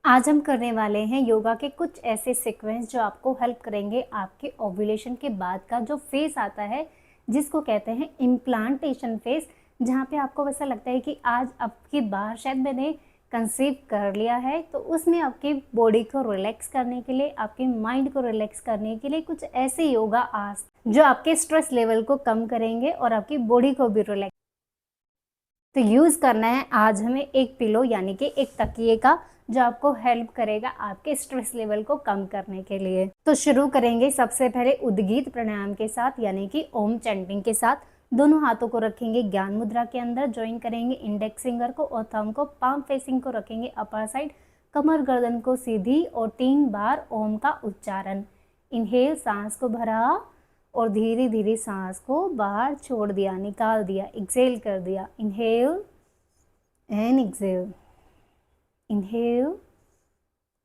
आज हम करने वाले हैं योगा के कुछ ऐसे सीक्वेंस जो आपको हेल्प करेंगे आपके ओव्यूलेशन के बाद का जो फेज आता है जिसको कहते हैं इम्प्लांटेशन फेज, जहाँ पे आपको वैसा लगता है कि आज अब की बार शायद मैंने कंसीव कर लिया है। तो उसमें आपकी बॉडी को रिलैक्स करने के लिए, आपके माइंड को रिलैक्स करने के लिए कुछ ऐसे योगा आसन जो आपके स्ट्रेस लेवल को कम करेंगे और आपकी बॉडी को भी रिलैक्स। तो यूज़ करना है आज हमें एक पिलो यानी कि एक तकिए का, जो आपको हेल्प करेगा आपके स्ट्रेस लेवल को कम करने के लिए। तो शुरू करेंगे सबसे पहले उद्गीत प्राणायाम के साथ यानी कि ओम चैंटिंग के साथ। दोनों हाथों को रखेंगे ज्ञान मुद्रा के अंदर, ज्वाइन करेंगे इंडेक्स फिंगर को और थंब को, पाम फेसिंग को रखेंगे अपर साइड, कमर गर्दन को सीधी और 3 बार ओम का उच्चारण। इनहेल, सांस को भरा और धीरे धीरे सांस को बाहर छोड़ दिया, निकाल दिया, एक्सेल कर दिया। Inhale and Excel, inhale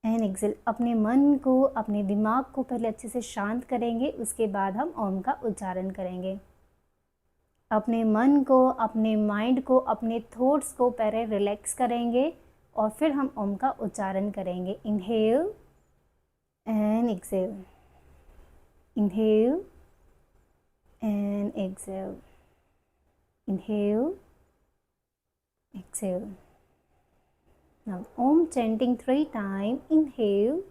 and exhale. अपने मन को, अपने दिमाग को पहले अच्छे से शांत करेंगे, उसके बाद हम ओम का उच्चारण करेंगे। अपने मन को, अपने माइंड को, अपने थॉट्स को पहले रिलैक्स करेंगे और फिर हम ओम का उच्चारण करेंगे। इनहेल एंड एक्सेल, इनहेल and exhale, inhale, exhale. Now Om chanting 3 times. Inhale,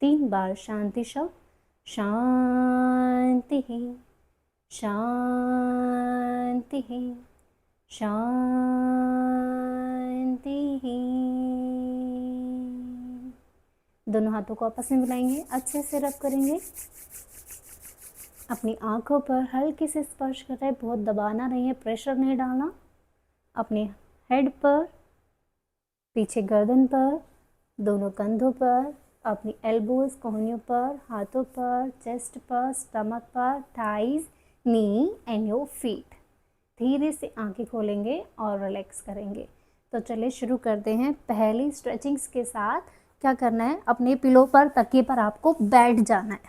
तीन बार शांति शब्द, शांति, शांति, शांति। दोनों हाथों को आपस में मिलाएंगे, अच्छे से रब करेंगे। अपनी आंखों पर हल्के से स्पर्श कर रहे हैं, बहुत दबाना नहीं है, प्रेशर नहीं डालना। अपने हेड पर, पीछे गर्दन पर, दोनों कंधों पर, अपनी एल्बोज कोहनियों पर, हाथों पर, चेस्ट पर, स्टमक पर, thighs, knee and your feet. धीरे से आंखें खोलेंगे और रिलैक्स करेंगे। तो चलिए शुरू करते हैं। पहली स्ट्रेचिंग्स के साथ क्या करना है, अपने पिलो पर, तकिए पर आपको बैठ जाना है,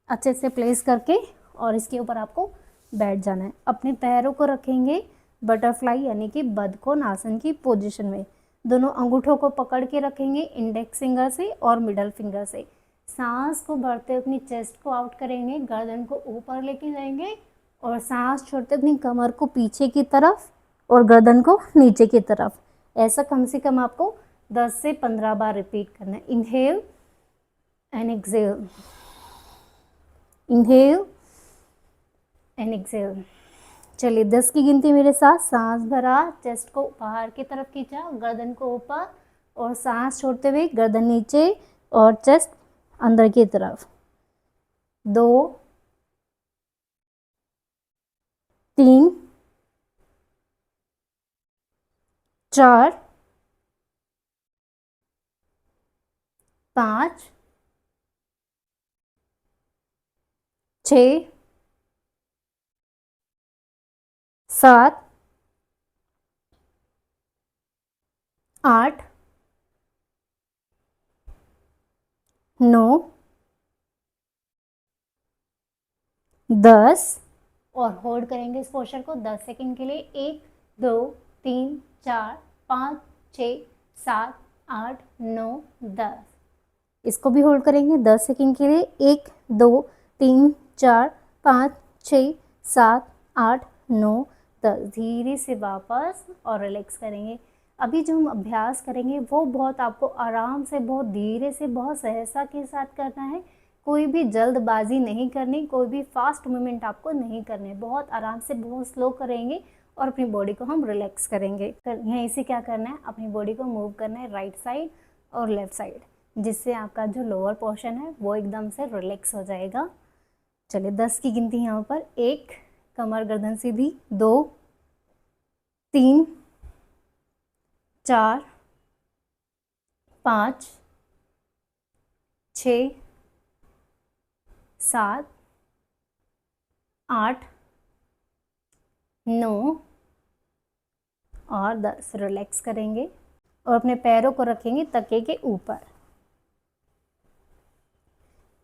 अच्छे से प्लेस करके, और इसके ऊपर आपको बैठ जाना है। अपने पैरों को रखेंगे बटरफ्लाई यानी कि बदकोनासन की पोजीशन में। दोनों अंगूठों को पकड़ के रखेंगे इंडेक्स फिंगर से और मिडल फिंगर से। सांस को भरते अपनी चेस्ट को आउट करेंगे, गर्दन को ऊपर लेके जाएंगे और सांस छोड़ते अपनी कमर को पीछे की तरफ और गर्दन को नीचे की तरफ। ऐसा कम से कम आपको 10 से 15 बार रिपीट करना है। Inhale and Excel, inhale and exhale. चलिए 10 की गिनती मेरे साथ। सांस भरा, चेस्ट को बाहर की तरफ खींचा, गर्दन को ऊपर और सांस छोड़ते हुए गर्दन नीचे और चेस्ट अंदर की तरफ। 2, 3, 4, 5, 6, 7, 8, 9, 10 और होल्ड करेंगे इस पोस्चर को 10 सेकंड के लिए। 1, 2, 3, 4, 5, 6, 7, 8, 9, 10। इसको भी होल्ड करेंगे 10 सेकंड के लिए। 1, 2, 3, 4, 5, 6, 7, 8, 9, 10। धीरे से वापस और रिलैक्स करेंगे। अभी जो हम अभ्यास करेंगे वो बहुत आपको आराम से, बहुत धीरे से, बहुत सहजता के साथ करना है। कोई भी जल्दबाजी नहीं करनी, कोई भी फास्ट मूवमेंट आपको नहीं करने, बहुत आराम से, बहुत स्लो करेंगे और अपनी बॉडी को हम रिलैक्स करेंगे। यहीं से क्या करना है, अपनी बॉडी को मूव करना है राइट साइड और लेफ्ट साइड, जिससे आपका जो लोअर पोर्शन है वो एकदम से रिलैक्स हो जाएगा। चलिए 10 की गिनती यहाँ पर, 1, कमर गर्दन सीधी, 2, 3, 4, 5, 6, 7, 8, 9 और 10। रिलैक्स करेंगे और अपने पैरों को रखेंगे तकिए के ऊपर।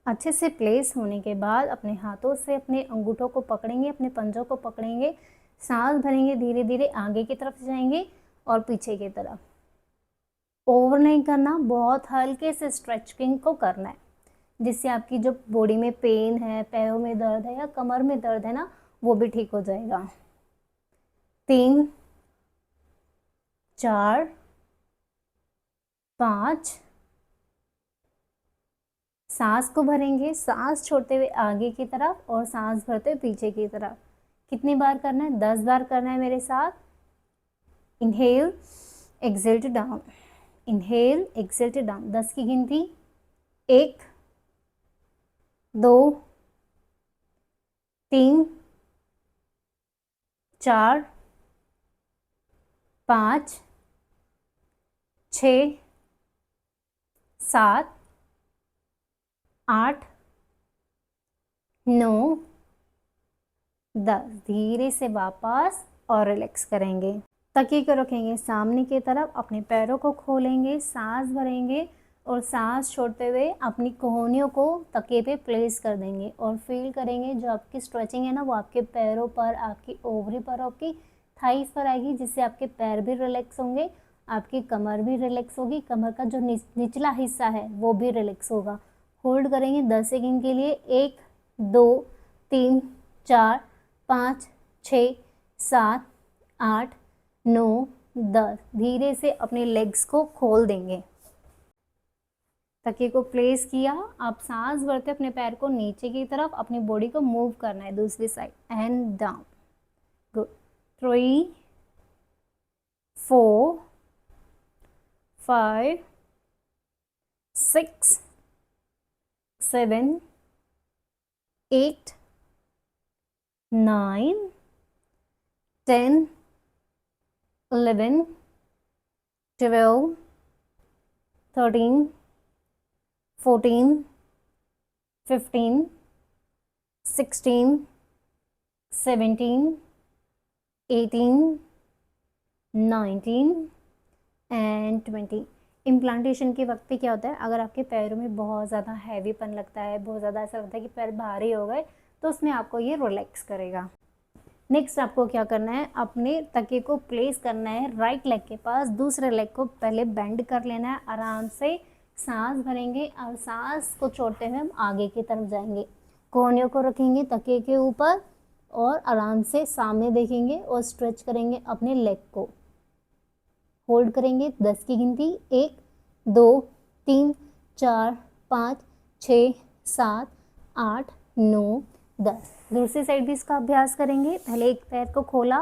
अच्छे से प्लेस होने के बाद अपने हाथों से अपने अंगूठों को पकड़ेंगे, अपने पंजों को पकड़ेंगे, सांस भरेंगे, धीरे धीरे आगे की तरफ जाएंगे और पीछे की तरफ। ओवर नहीं करना, बहुत हल्के से स्ट्रेचिंग को करना है, जिससे आपकी जो बॉडी में पेन है, पैरों में दर्द है या कमर में दर्द है ना, वो भी ठीक हो जाएगा। 3, 4, 5, सांस को भरेंगे, सांस छोड़ते हुए आगे की तरफ और सांस भरते हुए पीछे की तरफ। कितनी बार करना है? 10 बार करना है मेरे साथ। Inhale, exhale to down, inhale, exhale to down. 10 की गिनती, 1, 2, 3, 4, 5, 6, 7, 8, 9, 10। धीरे से वापस और रिलैक्स करेंगे। तकिए को रखेंगे सामने की तरफ, अपने पैरों को खोलेंगे, सांस भरेंगे और सांस छोड़ते हुए अपनी कोहनियों को तकिए पे प्लेस कर देंगे और फील करेंगे जो आपकी स्ट्रेचिंग है ना, वो आपके पैरों पर, आपकी ओवरी पर, आपकी थाइस पर आएगी, जिससे आपके पैर भी रिलैक्स होंगे, आपकी कमर भी रिलैक्स होगी, कमर का जो निचला हिस्सा है वो भी रिलैक्स होगा। होल्ड करेंगे 10 सेकेंड के लिए। 1, 2, 3, 4, 5, 6, 7, 8, 9, 10। धीरे से अपने लेग्स को खोल देंगे। तकिए को प्लेस किया, आप सांस भरते अपने पैर को नीचे की तरफ, अपनी बॉडी को मूव करना है दूसरी side and down. Good. 3, 4, 5, 6, 7, 8, 9, 10, 11, 12, 13, 14, 15, 16, 17, 18, 19 and 20। Implantation के वक्त पे क्या होता है, अगर आपके पैरों में बहुत ज़्यादा हैवीपन लगता है, बहुत ज़्यादा ऐसा लगता है कि पैर भारी हो गए, तो उसमें आपको ये रिलैक्स करेगा। नेक्स्ट आपको क्या करना है, अपने तकिए को प्लेस करना है राइट लेग के पास, दूसरे लेग को पहले बेंड कर लेना है, आराम से सांस भरेंगे और सांस को छोड़ते हुए हम आगे की तरफ जाएंगे। कोहनियों को रखेंगे तकिए के ऊपर और आराम से सामने देखेंगे और स्ट्रेच करेंगे अपने लेग को। होल्ड करेंगे 10 की गिनती, 1, 2, 3, 4, 5, 6, 7, 8, 9, 10। दूसरी साइड भी इसका अभ्यास करेंगे। पहले एक पैर को खोला,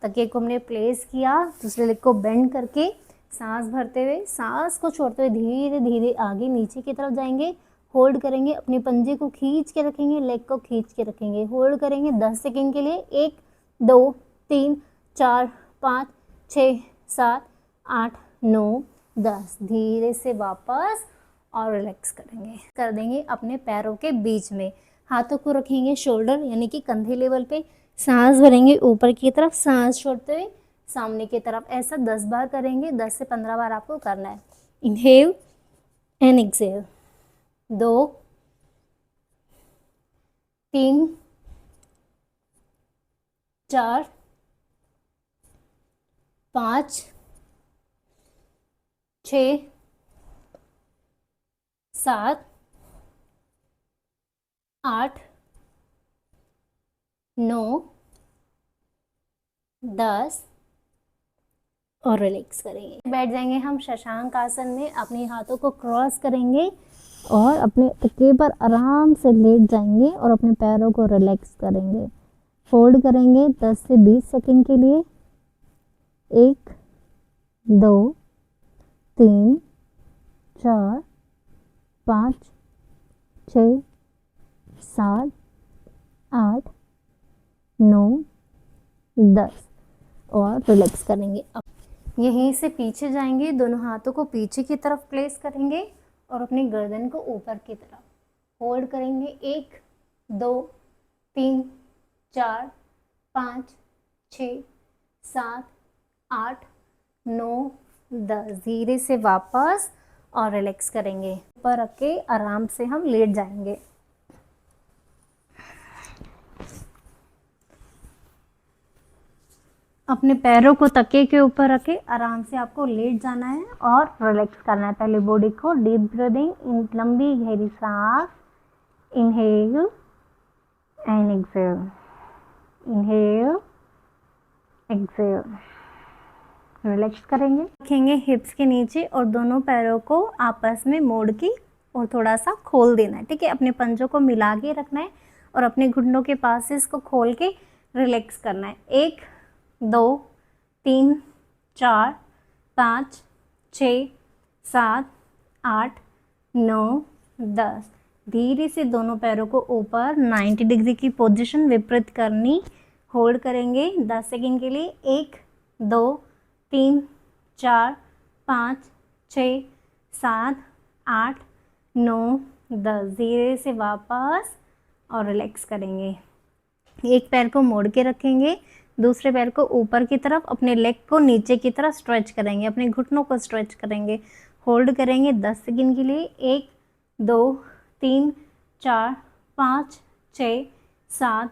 तकिए को हमने प्लेस किया, दूसरे लेग को बेंड करके सांस भरते हुए, सांस को छोड़ते हुए धीरे धीरे आगे नीचे की तरफ जाएंगे। होल्ड करेंगे, अपने पंजे को खींच के रखेंगे, लेग को खींच के रखेंगे। होल्ड करेंगे 10 सेकेंड के लिए। 1, 2, 3, 4, 5, 6, 7, 8, 9, 10। धीरे से वापस और रिलैक्स करेंगे, कर देंगे अपने पैरों के बीच में। हाथों को रखेंगे शोल्डर यानी कि कंधे लेवल पे, सांस भरेंगे ऊपर की तरफ, सांस छोड़ते हुए सामने की तरफ। ऐसा 10 बार करेंगे, 10 से 15 बार आपको करना है। Inhale and Excel. 2, 3, 4, 5, 6, 7, 8, 9, 10 और रिलैक्स करेंगे। बैठ जाएंगे हम शशांक आसन में। अपने हाथों को क्रॉस करेंगे और अपने तकिए पर आराम से लेट जाएंगे और अपने पैरों को रिलैक्स करेंगे। होल्ड करेंगे 10 से 20 सेकंड के लिए। 1 2 3 4 5 6 7 8 9 10 और रिलैक्स करेंगे। अब यहीं से पीछे जाएंगे, दोनों हाथों को पीछे की तरफ प्लेस करेंगे और अपनी गर्दन को ऊपर की तरफ होल्ड करेंगे। 1 2 3 4 5 6 7 8 9 10। धीरे से वापस और रिलैक्स करेंगे। ऊपर रख के आराम से हम लेट जाएंगे। अपने पैरों को तकिए के ऊपर रखे आराम से आपको लेट जाना है और रिलैक्स करना है पहले बॉडी को। डीप ब्रीदिंग, इन लंबी गहरी सांस, inhale and exhale, inhale exhale. Relax करेंगे, रखेंगे हिप्स के नीचे और दोनों पैरों को आपस में मोड़ के और थोड़ा सा खोल देना है। ठीक है, अपने पंजों को मिला के रखना है और अपने घुटनों के पास से इसको खोल के रिलैक्स करना है। 1 2 3 4 5 6 7 8 9 10। धीरे से दोनों पैरों को ऊपर 90 डिग्री की पोजीशन विपरीत करनी। होल्ड करेंगे 10 सेकंड के लिए। 1 2 3 4 5 6 7 8 9 10। धीरे से वापस और रिलैक्स करेंगे। एक पैर को मोड़ के रखेंगे, दूसरे पैर को ऊपर की तरफ, अपने लेग को नीचे की तरफ स्ट्रेच करेंगे, अपने घुटनों को स्ट्रेच करेंगे। होल्ड करेंगे 10 सेकंड के लिए। 1 2 3 4 5 6 7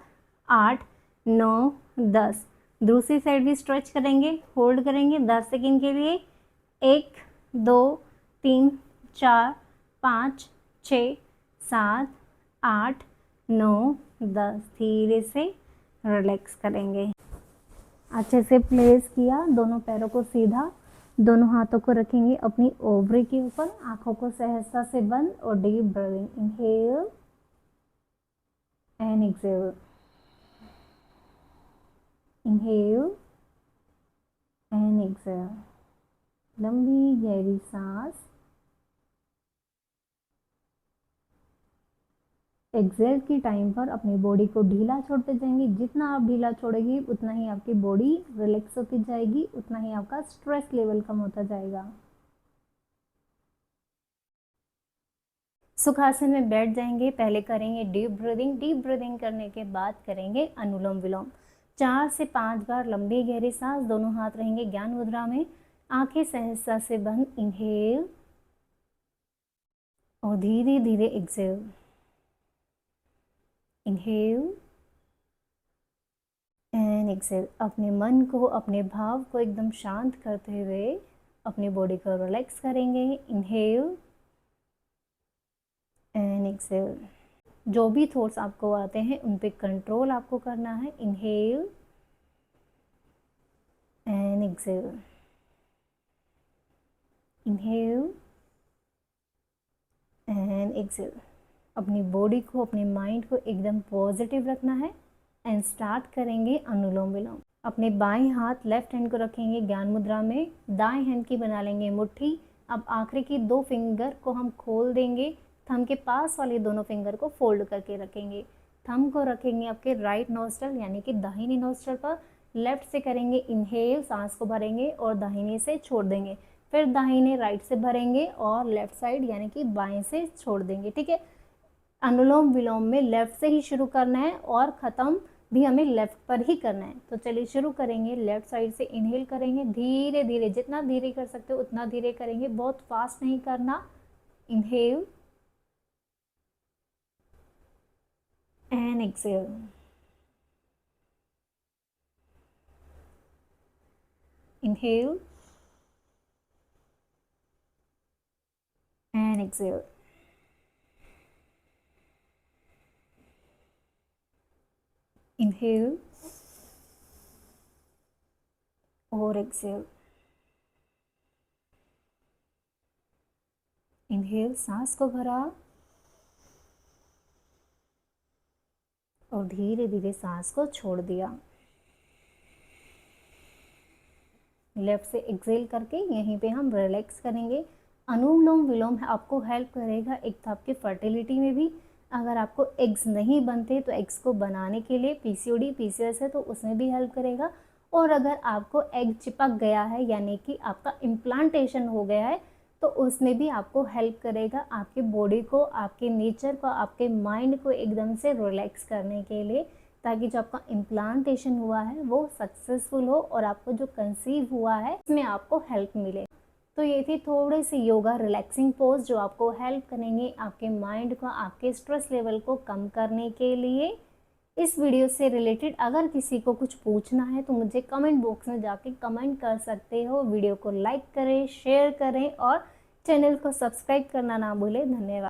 8 9 10। दूसरी साइड भी स्ट्रेच करेंगे। होल्ड करेंगे 10 सेकंड के लिए। 1 2 3 4 5 6 7 8 9 10। धीरे से रिलैक्स करेंगे। अच्छे से प्लेस किया, दोनों पैरों को सीधा, दोनों हाथों को रखेंगे अपनी ओवरी के ऊपर, आंखों को सहजता से बंद और deep breathing. Inhale and exhale, inhale and exhale. लंबी गहरी सांस। एक्सहेल की टाइम पर अपनी बॉडी को ढीला छोड़ते जाएंगे। जितना आप ढीला छोड़ेंगे उतना ही आपकी बॉडी रिलैक्स होती जाएगी, उतना ही आपका स्ट्रेस लेवल कम होता जाएगा। सुखासन में बैठ जाएंगे। पहले करेंगे डीप ब्रीदिंग। डीप ब्रीदिंग करने के बाद करेंगे अनुलोम विलोम। 4 से 5 बार लंबी गहरी सांस, दोनों हाथ रहेंगे ज्ञान मुद्रा में, आंखें सहजता से बंद। इनहेल और धीरे धीरे एक्सहेल। Inhale and exhale. अपने मन को, अपने भाव को एकदम शांत करते हुए अपनी बॉडी को रिलैक्स करेंगे। Inhale and exhale. जो भी थॉट्स आपको आते हैं उन पे कंट्रोल आपको करना है। Inhale and exhale, inhale and exhale. अपनी बॉडी को, अपने माइंड को एकदम पॉजिटिव रखना है एंड स्टार्ट करेंगे अनुलोम विलोम। अपने बाएं हाथ लेफ्ट हैंड को रखेंगे ज्ञान मुद्रा में, दाएं हैंड की बना लेंगे मुट्ठी। अब आखिरी की 2 फिंगर को हम खोल देंगे, थंब के पास वाले दोनों फिंगर को फोल्ड करके रखेंगे। थंब को रखेंगे आपके राइट नोस्ट्रल यानी कि दाहिनी नोस्ट्रल पर। लेफ्ट से करेंगे इनहेल, सांस को भरेंगे और दाहिने से छोड़ देंगे। फिर दाहिने राइट से भरेंगे और लेफ्ट साइड यानी कि बाएं से छोड़ देंगे। ठीक है, अनुलोम विलोम में लेफ्ट से ही शुरू करना है और ख़त्म भी हमें लेफ्ट पर ही करना है। तो चलिए शुरू करेंगे। लेफ्ट साइड से इनहेल करेंगे, धीरे धीरे, जितना धीरे कर सकते हो उतना धीरे करेंगे, बहुत फास्ट नहीं करना। Inhale and exhale, inhale and exhale, inhale और एक्सहेल। इनहेल, सांस को भरा, और धीरे धीरे सांस को छोड़ दिया। लेफ्ट से एक्सेल करके यहीं पे हम रिलैक्स करेंगे। अनुलोम विलोम आपको हेल्प करेगा एक तो आपके फर्टिलिटी में भी, अगर आपको एग्स नहीं बनते तो एग्स को बनाने के लिए, पीसीओडी पीसीओएस है तो उसमें भी हेल्प करेगा। और अगर आपको एग चिपक गया है यानी कि आपका इम्प्लांटेशन हो गया है तो उसमें भी आपको हेल्प करेगा आपके बॉडी को, आपके नेचर को, आपके माइंड को एकदम से रिलैक्स करने के लिए, ताकि जो आपका इम्प्लांटेशन हुआ है वो सक्सेसफुल हो और आपको जो कंसीव हुआ है उसमें आपको हेल्प मिले। तो ये थी थोड़े से योगा रिलैक्सिंग पोज जो आपको हेल्प करेंगे आपके माइंड को, आपके स्ट्रेस लेवल को कम करने के लिए। इस वीडियो से रिलेटेड अगर किसी को कुछ पूछना है तो मुझे कमेंट बॉक्स में जाके कमेंट कर सकते हो। वीडियो को लाइक करें, शेयर करें और चैनल को सब्सक्राइब करना ना भूलें। धन्यवाद।